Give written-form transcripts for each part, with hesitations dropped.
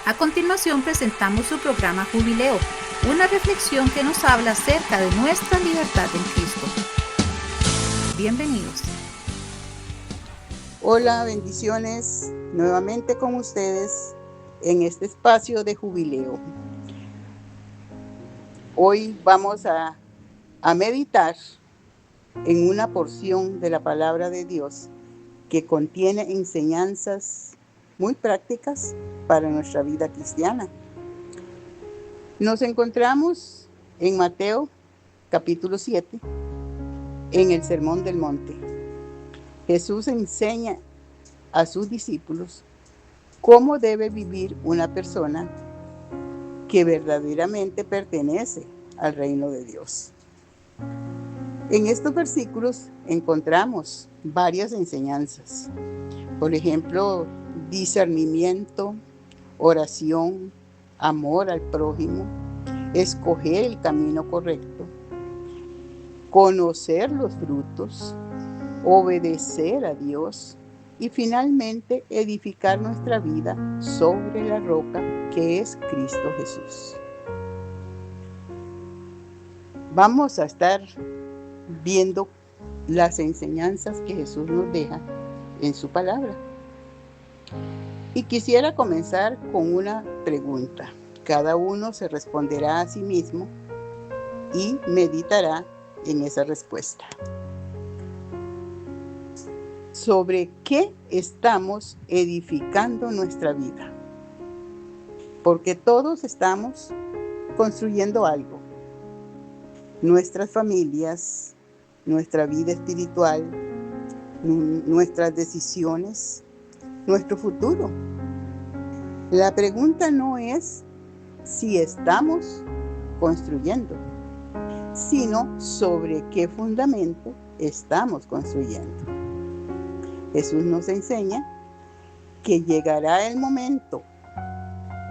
A continuación presentamos su programa Jubileo, una reflexión que nos habla acerca de nuestra libertad en Cristo. Bienvenidos. Hola, bendiciones nuevamente con ustedes en este espacio de Jubileo. Hoy vamos a meditar en una porción de la palabra de Dios que contiene enseñanzas muy prácticas para nuestra vida cristiana. Nos encontramos en Mateo capítulo 7, en el Sermón del Monte. Jesús enseña a sus discípulos cómo debe vivir una persona que verdaderamente pertenece al reino de Dios. En estos versículos encontramos varias enseñanzas. Por ejemplo, discernimiento, oración, amor al prójimo, escoger el camino correcto, conocer los frutos, obedecer a Dios y finalmente edificar nuestra vida sobre la roca que es Cristo Jesús. Vamos a estar viendo las enseñanzas que Jesús nos deja en su palabra. Y quisiera comenzar con una pregunta. Cada uno se responderá a sí mismo y meditará en esa respuesta. ¿Sobre qué estamos edificando nuestra vida? Porque todos estamos construyendo algo. Nuestras familias, nuestra vida espiritual, nuestras decisiones, nuestro futuro. La pregunta no es si estamos construyendo, sino sobre qué fundamento estamos construyendo. Jesús nos enseña que llegará el momento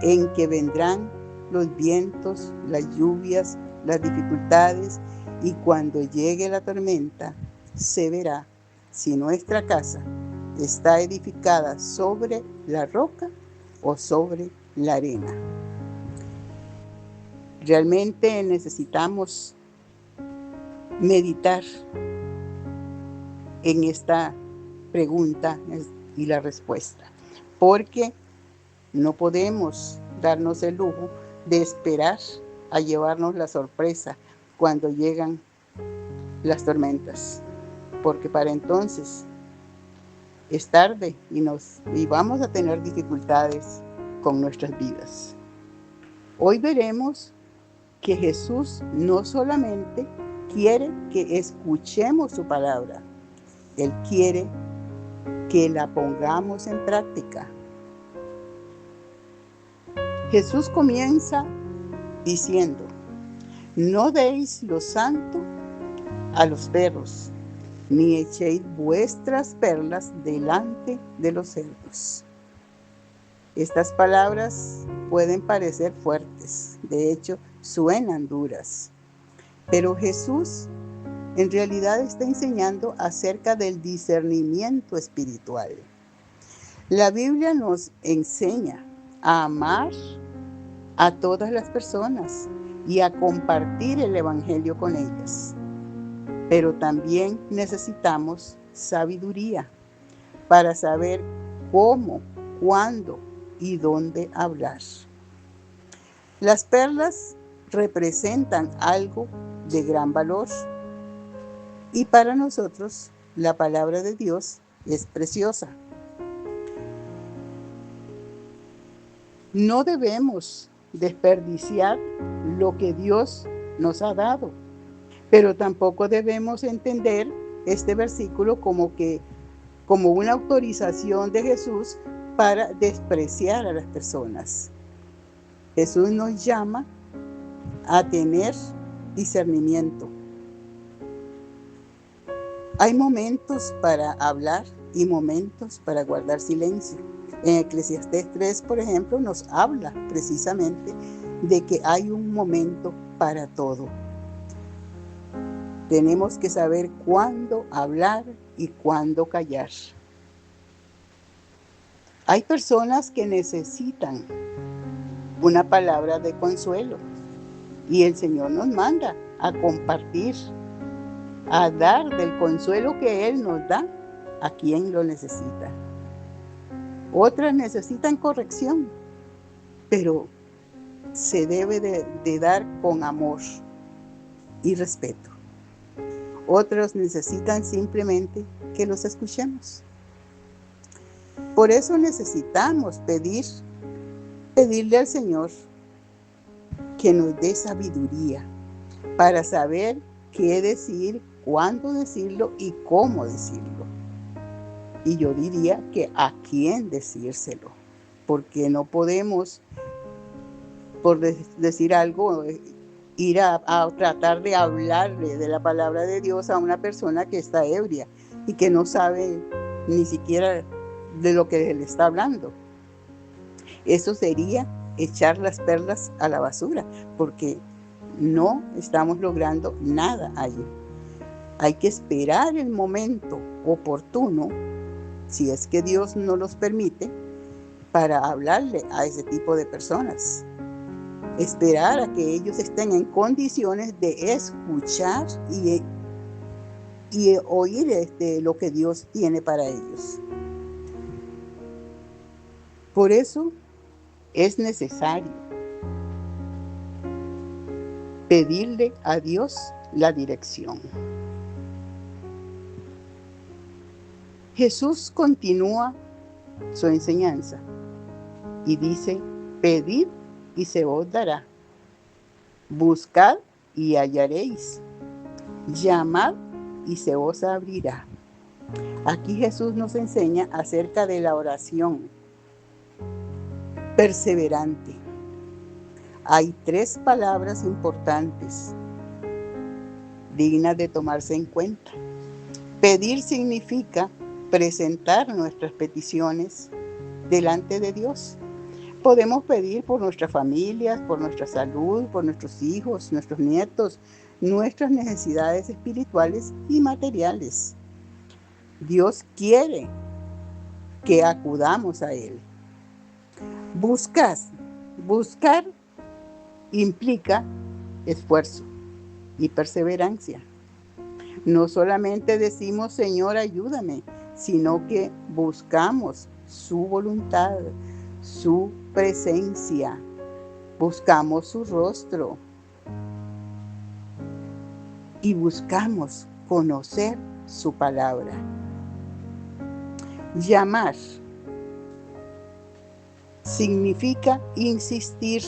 en que vendrán los vientos, las lluvias, las dificultades, y cuando llegue la tormenta, se verá si nuestra casa está edificada sobre la roca o sobre la arena. Realmente necesitamos meditar en esta pregunta y la respuesta, porque no podemos darnos el lujo de esperar a llevarnos la sorpresa cuando llegan las tormentas, porque para entonces es tarde y vamos a tener dificultades con nuestras vidas. Hoy veremos que Jesús no solamente quiere que escuchemos su palabra, Él quiere que la pongamos en práctica. Jesús comienza diciendo: no deis lo santo a los perros, ni echéis vuestras perlas delante de los cerdos. Estas palabras pueden parecer fuertes, de hecho suenan duras, pero Jesús en realidad está enseñando acerca del discernimiento espiritual. La Biblia nos enseña a amar a todas las personas y a compartir el evangelio con ellas. Pero también necesitamos sabiduría para saber cómo, cuándo y dónde hablar. Las perlas representan algo de gran valor y para nosotros la palabra de Dios es preciosa. No debemos desperdiciar lo que Dios nos ha dado, pero tampoco debemos entender este versículo como una autorización de Jesús para despreciar a las personas. Jesús nos llama a tener discernimiento. Hay momentos para hablar y momentos para guardar silencio. En Eclesiastés 3, por ejemplo, nos habla precisamente de que hay un momento para todo. Tenemos que saber cuándo hablar y cuándo callar. Hay personas que necesitan una palabra de consuelo. Y el Señor nos manda a compartir, a dar del consuelo que Él nos da a quien lo necesita. Otras necesitan corrección, pero se debe de dar con amor y respeto. Otros necesitan simplemente que los escuchemos. Por eso necesitamos pedirle al Señor que nos dé sabiduría para saber qué decir, cuándo decirlo y cómo decirlo. Y yo diría que a quién decírselo, porque no podemos, por decir algo, ir a tratar de hablarle de la palabra de Dios a una persona que está ebria y que no sabe ni siquiera de lo que le está hablando. Eso sería echar las perlas a la basura, porque no estamos logrando nada allí. Hay que esperar el momento oportuno, si es que Dios no los permite, para hablarle a ese tipo de personas. Esperar a que ellos estén en condiciones de escuchar y oír lo que Dios tiene para ellos. Por eso es necesario pedirle a Dios la dirección. Jesús continúa su enseñanza y dice: pedid y se os dará, buscad y hallaréis, llamad y se os abrirá. Aquí Jesús nos enseña acerca de la oración perseverante. Hay 3 palabras importantes dignas de tomarse en cuenta. Pedir significa presentar nuestras peticiones delante de Dios. Podemos pedir por nuestras familias, por nuestra salud, por nuestros hijos, nuestros nietos, nuestras necesidades espirituales y materiales. Dios quiere que acudamos a Él. Buscar implica esfuerzo y perseverancia. No solamente decimos: Señor, ayúdame, sino que buscamos su voluntad, su presencia, buscamos su rostro y buscamos conocer su palabra. Llamar significa insistir.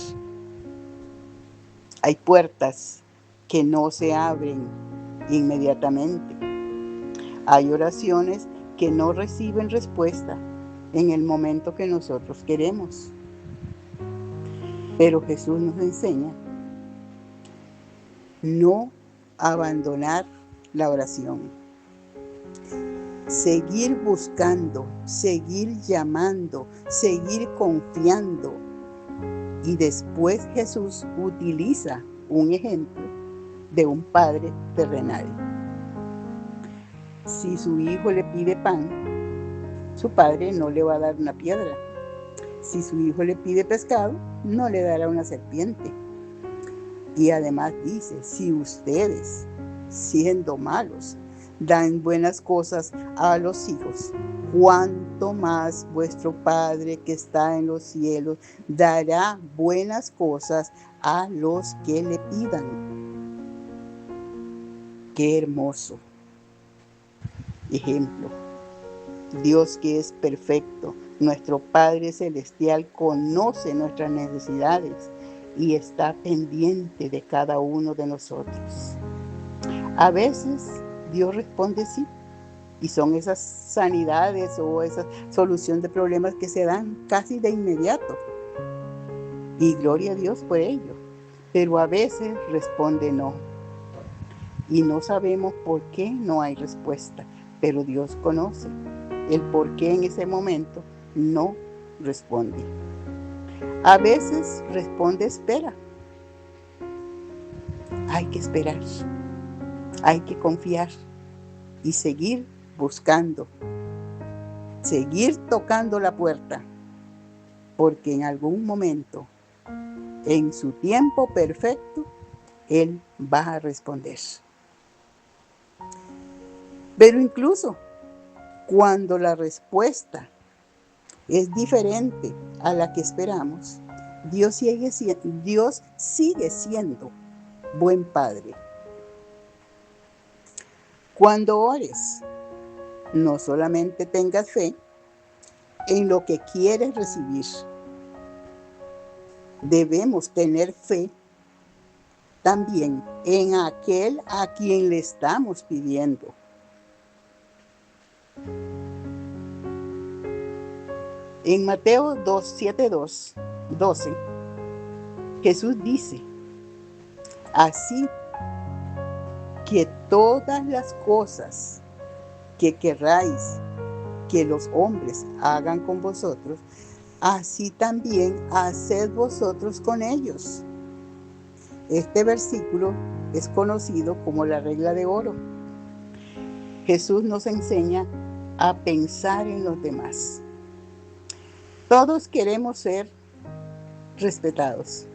Hay puertas que no se abren inmediatamente. Hay oraciones que no reciben respuesta en el momento que nosotros queremos. Pero Jesús nos enseña no abandonar la oración. Seguir buscando, seguir llamando, seguir confiando. Y después Jesús utiliza un ejemplo de un padre terrenal. Si su hijo le pide pan, su padre no le va a dar una piedra. Si su hijo le pide pescado, no le dará una serpiente. Y además dice: si ustedes, siendo malos, dan buenas cosas a los hijos, cuánto más vuestro Padre que está en los cielos dará buenas cosas a los que le pidan. Qué hermoso ejemplo. Dios, que es perfecto, nuestro Padre celestial, conoce nuestras necesidades y está pendiente de cada uno de nosotros. A veces Dios responde sí, y son esas sanidades o esa solución de problemas que se dan casi de inmediato. Y gloria a Dios por ello. Pero a veces responde no. Y no sabemos por qué no hay respuesta, pero Dios conoce el por qué en ese momento no responde. A veces responde espera. Hay que esperar, hay que confiar y seguir buscando, seguir tocando la puerta, porque en algún momento En su tiempo perfecto, Él va a responder. Pero incluso cuando la respuesta es diferente a la que esperamos, Dios sigue siendo buen Padre. Cuando ores, no solamente tengas fe en lo que quieres recibir, debemos tener fe también en aquel a quien le estamos pidiendo. En Mateo 12, Jesús dice: así que todas las cosas que querráis que los hombres hagan con vosotros, así también haced vosotros con ellos. Este versículo es conocido como la regla de oro. Jesús nos enseña a pensar en los demás. Todos queremos ser respetados.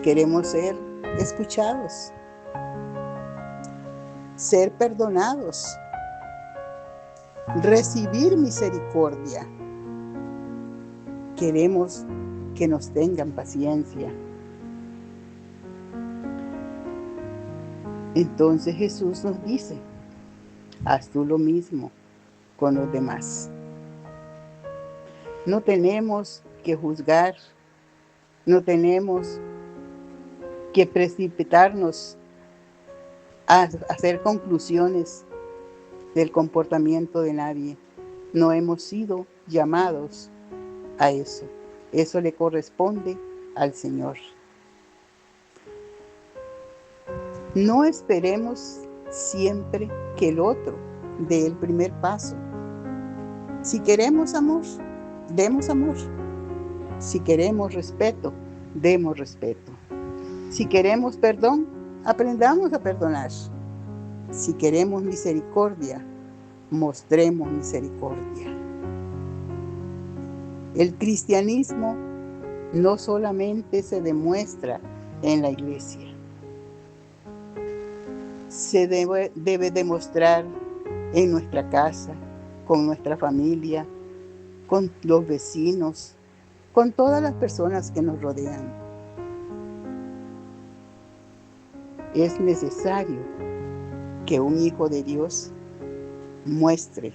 Queremos ser escuchados, ser perdonados, recibir misericordia. Queremos que nos tengan paciencia. Entonces Jesús nos dice: haz tú lo mismo con los demás. No tenemos que juzgar, no tenemos que precipitarnos a hacer conclusiones del comportamiento de nadie. No hemos sido llamados a eso. Eso le corresponde al Señor. No esperemos siempre que el otro dé el primer paso. Si queremos amor, demos amor. Si queremos respeto, demos respeto. Si queremos perdón, aprendamos a perdonar. Si queremos misericordia, mostremos misericordia. El cristianismo no solamente se demuestra en la iglesia, se debe demostrar en nuestra casa, con nuestra familia, con los vecinos, con todas las personas que nos rodean. Es necesario que un hijo de Dios muestre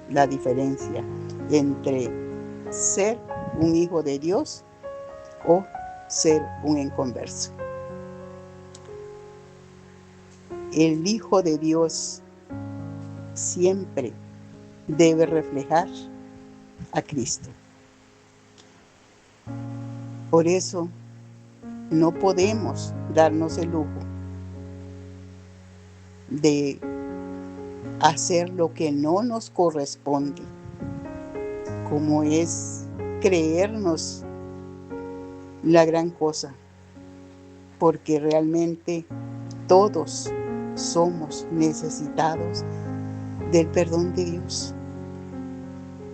la diferencia entre ser un hijo de Dios o ser un inconverso. El Hijo de Dios siempre debe reflejar a Cristo. Por eso no podemos darnos el lujo de hacer lo que no nos corresponde, como es creernos la gran cosa, porque realmente todos somos necesitados del perdón de Dios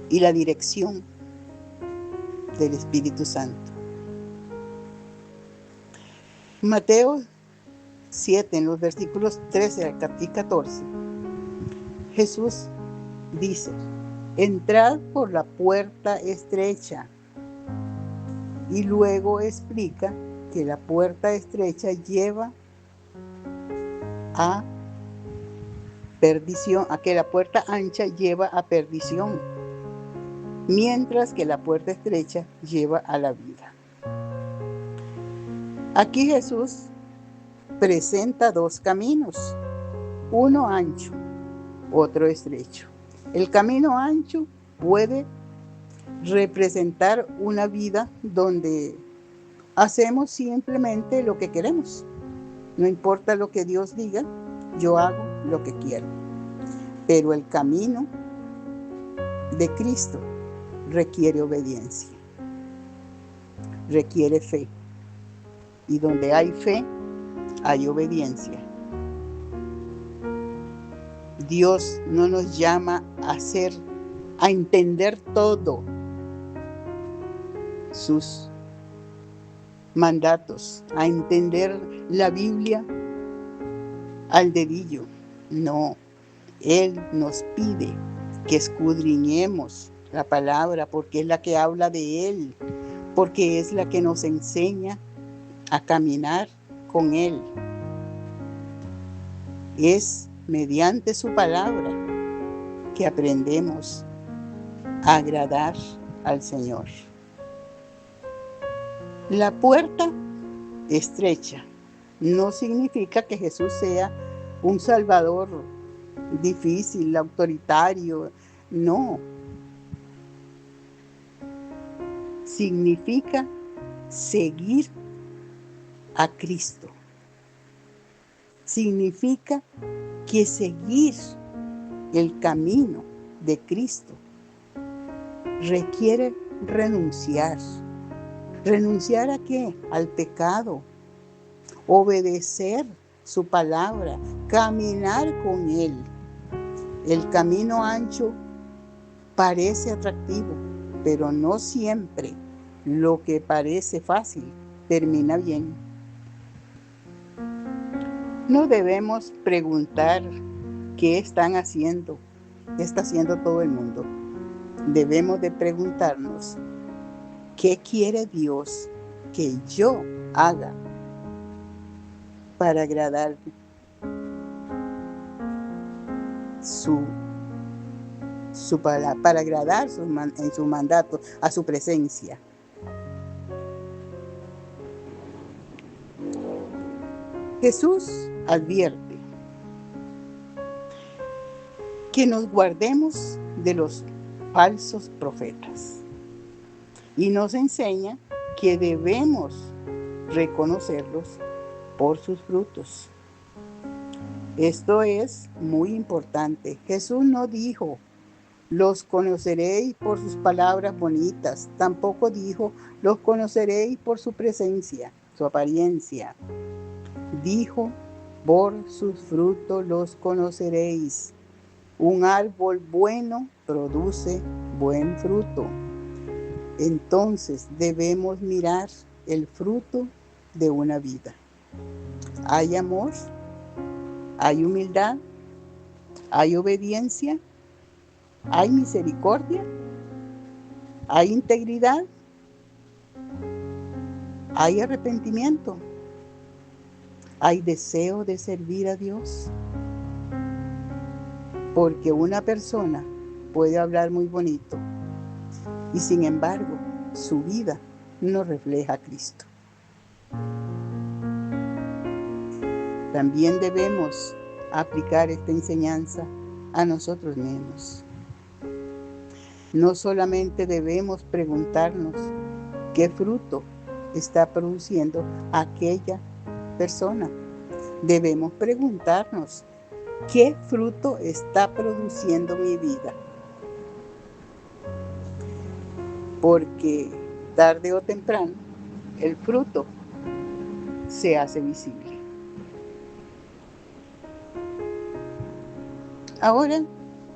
y la dirección del Espíritu Santo. Mateo 7, en los versículos 13 y 14, Jesús dice: entrad por la puerta estrecha, y luego explica que la puerta estrecha lleva a perdición, a que la puerta ancha lleva a perdición, mientras que la puerta estrecha lleva a la vida. Aquí Jesús presenta dos caminos, uno ancho, otro estrecho. El camino ancho puede representar una vida donde hacemos simplemente lo que queremos. No importa lo que Dios diga, yo hago lo que quiero. Pero el camino de Cristo requiere obediencia, requiere fe. Y donde hay fe, hay obediencia. Dios no nos llama a entender todo sus mandatos, a entender la Biblia al dedillo. No, Él nos pide que escudriñemos la palabra porque es la que habla de Él, porque es la que nos enseña a caminar con Él. Es mediante su palabra que aprendemos a agradar al Señor. La puerta estrecha no significa que Jesús sea un salvador difícil, autoritario. No. Significa seguir a Cristo. Significa que seguir el camino de Cristo requiere renunciar. ¿Renunciar a qué? Al pecado. Obedecer su palabra. Caminar con Él. El camino ancho parece atractivo, pero no siempre lo que parece fácil termina bien. No debemos preguntar qué están haciendo, qué está haciendo todo el mundo. Debemos de preguntarnos, ¿qué quiere Dios que yo haga para agradar para agradar en su mandato, a su presencia? Jesús advierte que nos guardemos de los falsos profetas y nos enseña que debemos reconocerlos por sus frutos. Esto es muy importante. Jesús no dijo, los conoceréis por sus palabras bonitas. Tampoco dijo, los conoceréis por su presencia, su apariencia. Dijo, por sus frutos los conoceréis. Un árbol bueno produce buen fruto. Entonces debemos mirar el fruto de una vida. ¿Hay amor? ¿Hay humildad? ¿Hay obediencia? ¿Hay misericordia? ¿Hay integridad? ¿Hay arrepentimiento? ¿Hay deseo de servir a Dios? Porque una persona puede hablar muy bonito y sin embargo su vida no refleja a Cristo. También debemos aplicar esta enseñanza a nosotros mismos. No solamente debemos preguntarnos qué fruto está produciendo aquella persona. Debemos preguntarnos qué fruto está produciendo mi vida. Porque tarde o temprano el fruto se hace visible. Ahora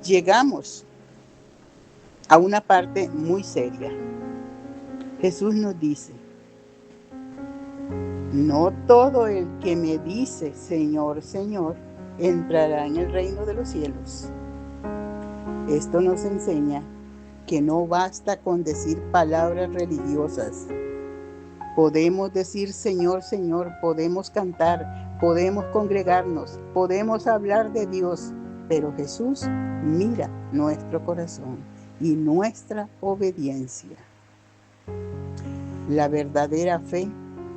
llegamos a una parte muy seria. Jesús nos dice, no todo el que me dice Señor, Señor, entrará en el reino de los cielos. Esto nos enseña que no basta con decir palabras religiosas. Podemos decir Señor, Señor, podemos cantar, podemos congregarnos, podemos hablar de Dios, pero Jesús mira nuestro corazón y nuestra obediencia. La verdadera fe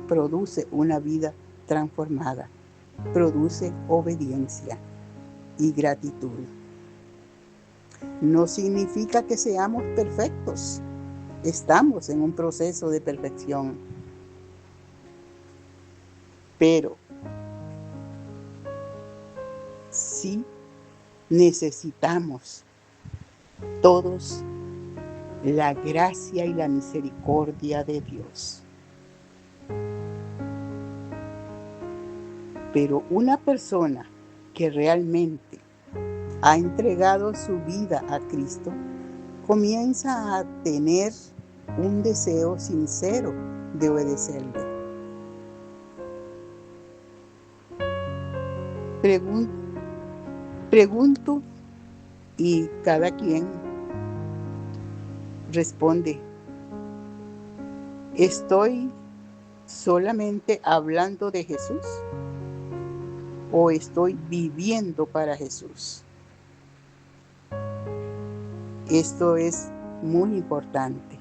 produce una vida transformada, produce obediencia y gratitud. No significa que seamos perfectos, estamos en un proceso de perfección, pero sí necesitamos todos la gracia y la misericordia de Dios. Pero una persona que realmente ha entregado su vida a Cristo comienza a tener un deseo sincero de obedecerle. Pregunto y cada quien responde. ¿Estoy solamente hablando de Jesús o estoy viviendo para Jesús? Esto es muy importante,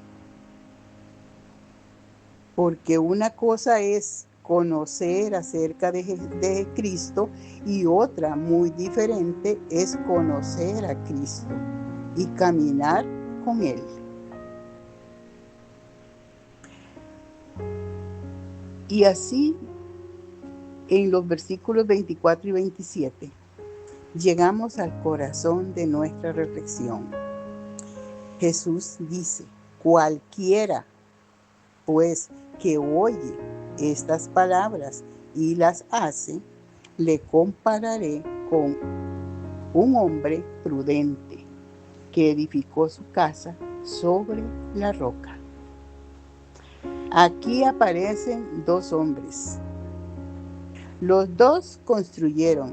porque una cosa es conocer acerca de Cristo y otra muy diferente es conocer a Cristo y caminar con Él. Y así, en los versículos 24 y 27, llegamos al corazón de nuestra reflexión. Jesús dice, cualquiera, pues, que oye estas palabras y las hace, le compararé con un hombre prudente que edificó su casa sobre la roca. Aquí aparecen dos hombres. Los dos construyeron,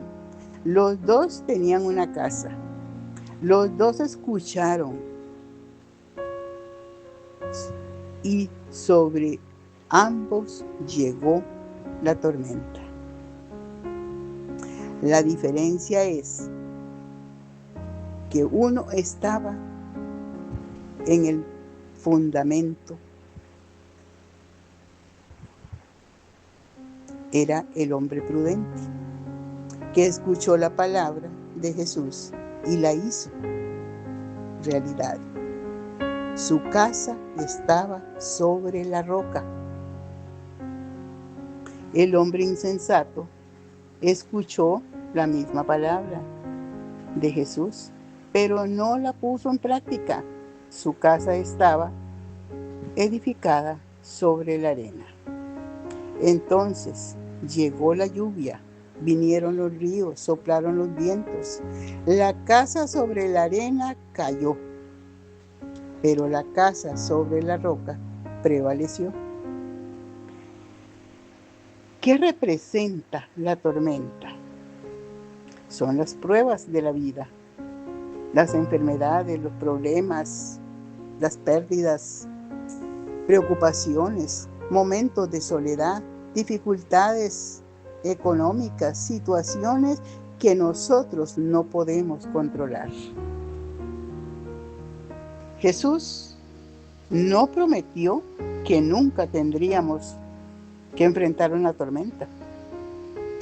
los dos tenían una casa, los dos escucharon y sobre ambos llegó la tormenta. La diferencia es que uno estaba en el fundamento. Era el hombre prudente que escuchó la palabra de Jesús y la hizo realidad. Su casa estaba sobre la roca. El hombre insensato escuchó la misma palabra de Jesús, pero no la puso en práctica. Su casa estaba edificada sobre la arena. Entonces llegó la lluvia, vinieron los ríos, soplaron los vientos. La casa sobre la arena cayó, pero la casa sobre la roca prevaleció. ¿Qué representa la tormenta? Son las pruebas de la vida, las enfermedades, los problemas, las pérdidas, preocupaciones, momentos de soledad, dificultades económicas, situaciones que nosotros no podemos controlar. Jesús no prometió que nunca tendríamos que enfrentar una tormenta.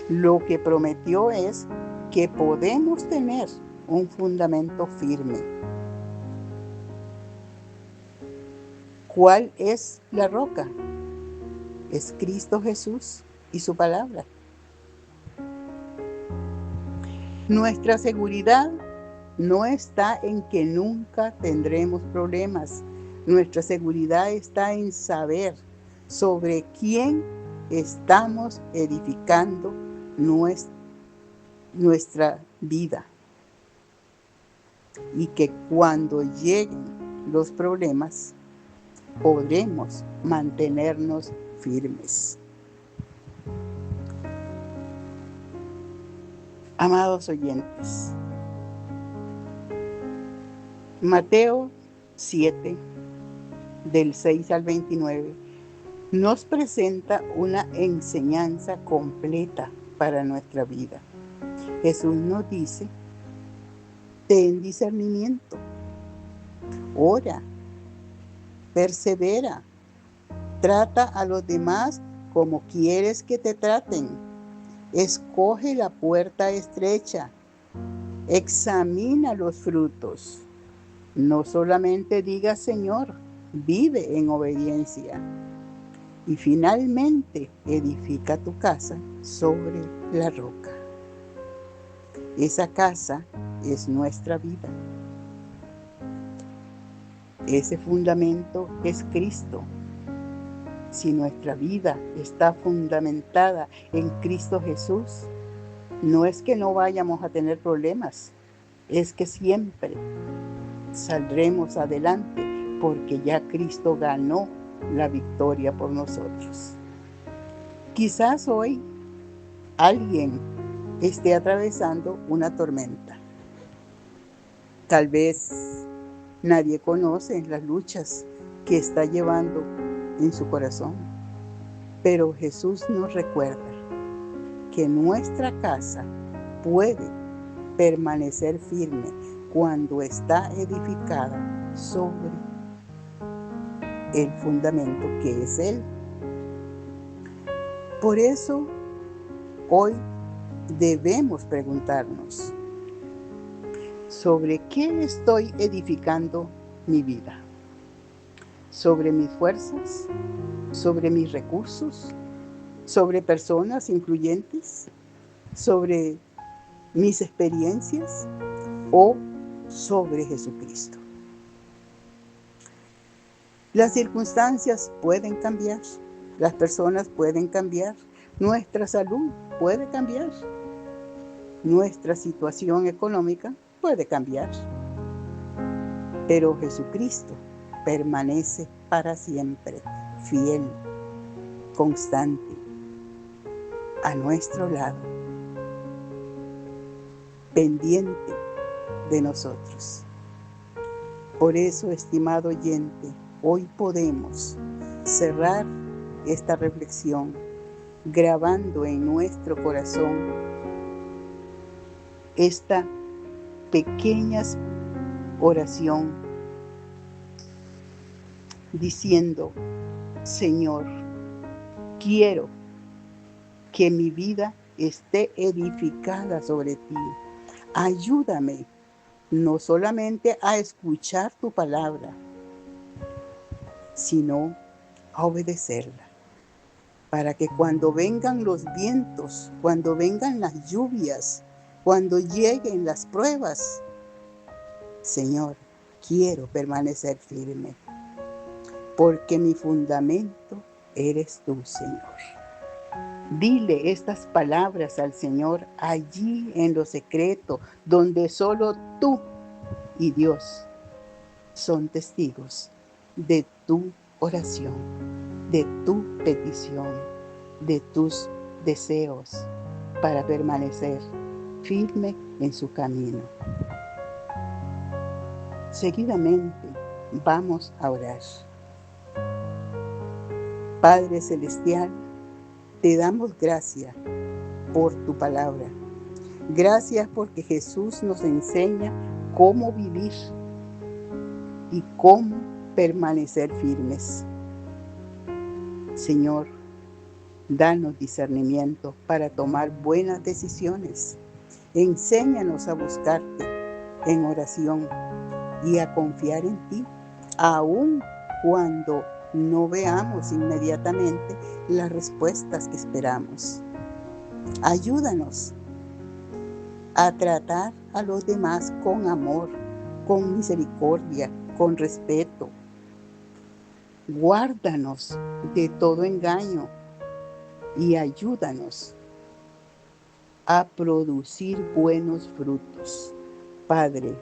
Lo que prometió es que podemos tener un fundamento firme. ¿Cuál es la roca? Es Cristo Jesús y su palabra. Nuestra seguridad no está en que nunca tendremos problemas. Nuestra seguridad está en saber sobre quién estamos edificando nuestra vida. Y que cuando lleguen los problemas, podremos mantenernos firmes. Amados oyentes, Mateo 7, del 6 al 29, nos presenta una enseñanza completa para nuestra vida. Jesús nos dice, ten discernimiento, ora, persevera, trata a los demás como quieres que te traten, escoge la puerta estrecha, examina los frutos. No solamente diga Señor, vive en obediencia. Y finalmente edifica tu casa sobre la roca. Esa casa es nuestra vida. Ese fundamento es Cristo. Si nuestra vida está fundamentada en Cristo Jesús, no es que no vayamos a tener problemas, es que siempre saldremos adelante porque ya Cristo ganó la victoria por nosotros. Quizás hoy alguien esté atravesando una tormenta. Tal vez nadie conoce las luchas que está llevando en su corazón, pero Jesús nos recuerda que nuestra casa puede permanecer firme cuando está edificada sobre el fundamento que es Él. Por eso, hoy debemos preguntarnos, ¿sobre qué estoy edificando mi vida? ¿Sobre mis fuerzas? ¿Sobre mis recursos? ¿Sobre personas influyentes? ¿Sobre mis experiencias? ¿O sobre Jesucristo? Las circunstancias pueden cambiar, las personas pueden cambiar, nuestra salud puede cambiar, nuestra situación económica puede cambiar, pero Jesucristo permanece para siempre, fiel, constante, a nuestro lado, pendiente de nosotros. Por eso, estimado oyente, hoy podemos cerrar esta reflexión grabando en nuestro corazón esta pequeña oración diciendo: Señor, quiero que mi vida esté edificada sobre ti. Ayúdame no solamente a escuchar tu palabra, sino a obedecerla, para que cuando vengan los vientos, cuando vengan las lluvias, cuando lleguen las pruebas, Señor, quiero permanecer firme, porque mi fundamento eres tú, Señor. Dile estas palabras al Señor allí en lo secreto, donde solo tú y Dios son testigos de tu oración, de tu petición, de tus deseos para permanecer firme en su camino. Seguidamente vamos a orar. Padre Celestial, te damos gracias por tu palabra. Gracias porque Jesús nos enseña cómo vivir y cómo permanecer firmes. Señor, danos discernimiento para tomar buenas decisiones. Enséñanos a buscarte en oración y a confiar en ti, aun cuando no veamos inmediatamente las respuestas que esperamos. Ayúdanos a tratar a los demás con amor, con misericordia, con respeto. Guárdanos de todo engaño y ayúdanos a producir buenos frutos. Padre,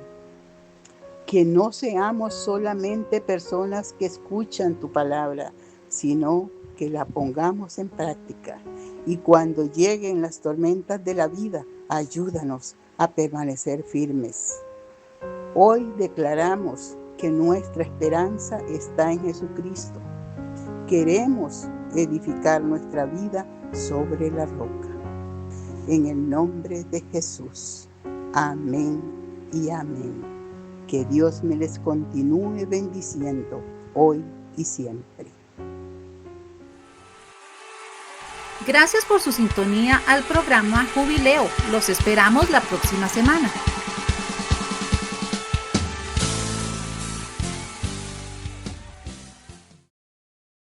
que no seamos solamente personas que escuchan tu palabra, sino que la pongamos en práctica. Y cuando lleguen las tormentas de la vida, ayúdanos a permanecer firmes. Hoy declaramos que nuestra esperanza está en Jesucristo. Queremos edificar nuestra vida sobre la roca. En el nombre de Jesús. Amén y amén. Que Dios me les continúe bendiciendo hoy y siempre. Gracias por su sintonía al programa Jubileo. Los esperamos la próxima semana.